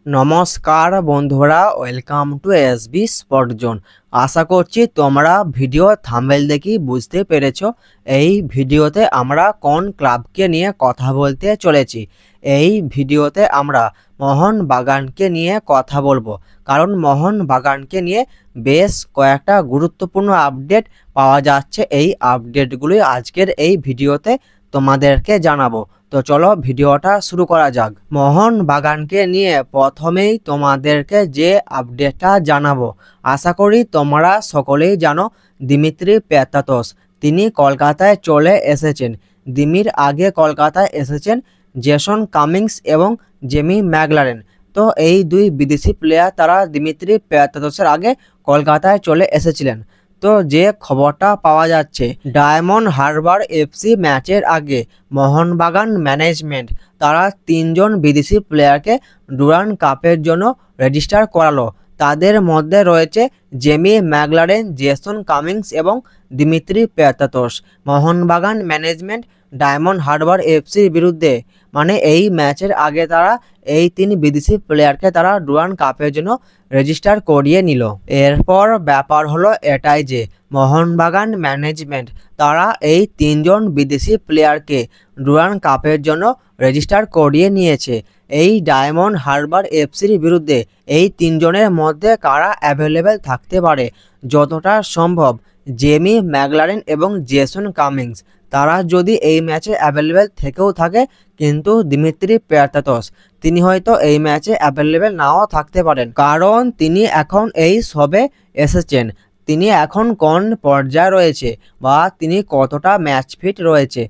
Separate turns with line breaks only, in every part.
নমস্কার বন্ধুরা, welcome to SB spot zone. আশা করছি তোমরা ভিডিও থাম্বনেল দেখি বুঝতে পেরেছো এই ভিডিওতে আমরা কোন ক্লাবকে নিয়ে কথা বলতে চলেছি। এই ভিডিওতে আমরা মোহনবাগানকে নিয়ে কথা বলবো, কারণ মোহনবাগানকে নিয়ে বেশ কয়েকটা গুরুত্বপূর্ণ আপডেট পাওয়া যাচ্ছে। এই আপডেটগুলি আজকের এই ভিডিওতে তোমাদেরকে জানাবো। তো চলো ভিডিওটা শুরু করা যাক। মোহনবাগানকে নিয়ে প্রথমেই তোমাদেরকে যে আপডেটটা জানাবো, আশা করি তোমরা সকলেই জানো দিমিত্রি পেত্রাতস তিনি কলকাতায় চলে এসেছেন। দিমির আগে কলকাতায় এসেছেন জেসন কামিংস এবং জেমি ম্যাকলারেন। তো এই দুই বিদেশি প্লেয়ার তারা দিমিত্রি পেত্রাতসের আগে কলকাতায় চলে এসেছিলেন। তো যে খবরটা পাওয়া যাচ্ছে, ডায়মন্ড হারবার এফসি ম্যাচের আগে মোহনবাগান ম্যানেজমেন্ট তারা তিনজন বিদেশি প্লেয়ারকে ডুরান্ড কাপের জন্য রেজিস্টার করালো। তাদের মধ্যে রয়েছে জেমি ম্যাকলারেন, জেসন কামিংস এবং Dimitri Petratos. Mohun Bagan management diamond Harbour এফসির বিরুদ্ধে এই ম্যাচের আগে তারা এই তিন বিদেশি প্লেয়ারকে তারা ডুরান্ড কাপের জন্য রেজিস্টার করিয়ে নিল। এরপর ব্যাপার হলো এটাই যে মোহনবাগান ম্যানেজমেন্ট তারা এই তিনজন বিদেশি প্লেয়ারকে ডুরান্ড কাপের জন্য রেজিস্টার করিয়ে নিয়েছে। এই ডায়মন্ড হারবার এফসির বিরুদ্ধে এই তিনজনের মধ্যে কারা অ্যাভেলেবেল থাকতে পারে, যতটা সম্ভব জেমি ম্যাকলারেন এবং জেসন কামিংস তারা যদি এই ম্যাচে অ্যাভেলেবেল থেকেও থাকে, কিন্তু দিমিত্রি পেত্রাতস তিনি হয়তো এই ম্যাচে অ্যাভেলেবেল নাও থাকতে পারেন, কারণ তিনি এখন এই সবে এসেছেন। তিনি এখন কোন পর্যায়ে রয়েছে বা তিনি কতটা ম্যাচ ফিট রয়েছে,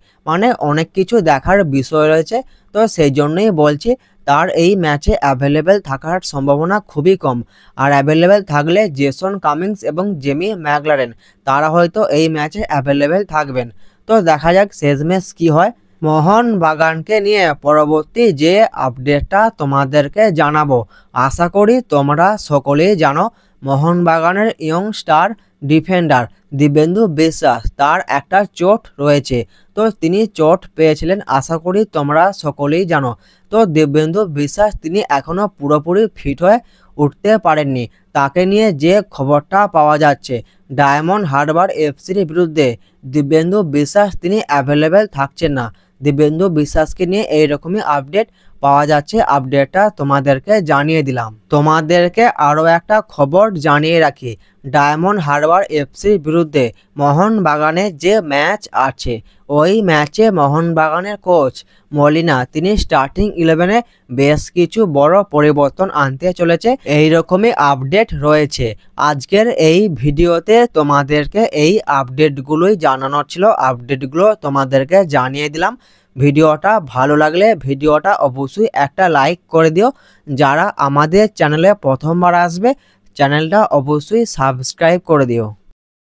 অনেক কিছু দেখার বিষয় রয়েছে। তো সেই জন্যই বলছি তার এই ম্যাচে অ্যাভেলেবেল থাকার সম্ভাবনা খুবই কম। আর অ্যাভেলেবেল থাকলে জেসন কামিংস এবং জেমি ম্যাকলারেন তারা হয়তো এই ম্যাচে অ্যাভেলেবেল থাকবেন। তো দেখা যাক শেষমেশ কি হয়। মোহনবাগানকে নিয়ে পরবর্তী যে আপডেটটা তোমাদেরকে জানাবো, আশা করি তোমরা সকলেই জানো মোহনবাগানের ইয়ং স্টার ডিফেন্ডার দিব্যেন্দু বিশ্বাস তার একটা চোট রয়েছে। তো তিনি চোট পেয়েছিলেন, আশা করি তোমরা সকলেই জানো। তো দিব্যেন্দু বিশ্বাস তিনি এখনও পুরোপুরি ফিট হয়ে উঠতে পারেননি। তাকে নিয়ে যে খবরটা পাওয়া যাচ্ছে, ডায়মন্ড হারবার এফসির বিরুদ্ধে দিব্যেন্দু বিশ্বাস তিনি অ্যাভেলেবেল থাকছেন না। দিব্যেন্দু বিশ্বাসকে নিয়ে এইরকমই আপডেট পাওয়া যাচ্ছে। আপডেটটা তোমাদেরকে জানিয়ে দিলাম। তোমাদেরকে আরও একটা খবর জানিয়ে রাখি, ডায়মন্ড হারবার এফসির বিরুদ্ধে মোহনবাগানের যে ম্যাচ আছে, ওই ম্যাচে মোহনবাগানের কোচ মলিনা তিনি স্টার্টিং 11-এ বেশ কিছু বড় পরিবর্তন আনতে চলেছে, এইরকমই আপডেট রয়েছে। আজকের এই ভিডিওতে তোমাদেরকে এই আপডেটগুলোই জানানোর ছিল, আপডেটগুলো তোমাদেরকে জানিয়ে দিলাম। ভিডিওটা ভালো লাগলে ভিডিওটা অবশ্যই একটা লাইক করে দিও। যারা আমাদের চ্যানেলে প্রথমবার আসবে, চ্যানেলটা অবশ্যই সাবস্ক্রাইব করে দিও।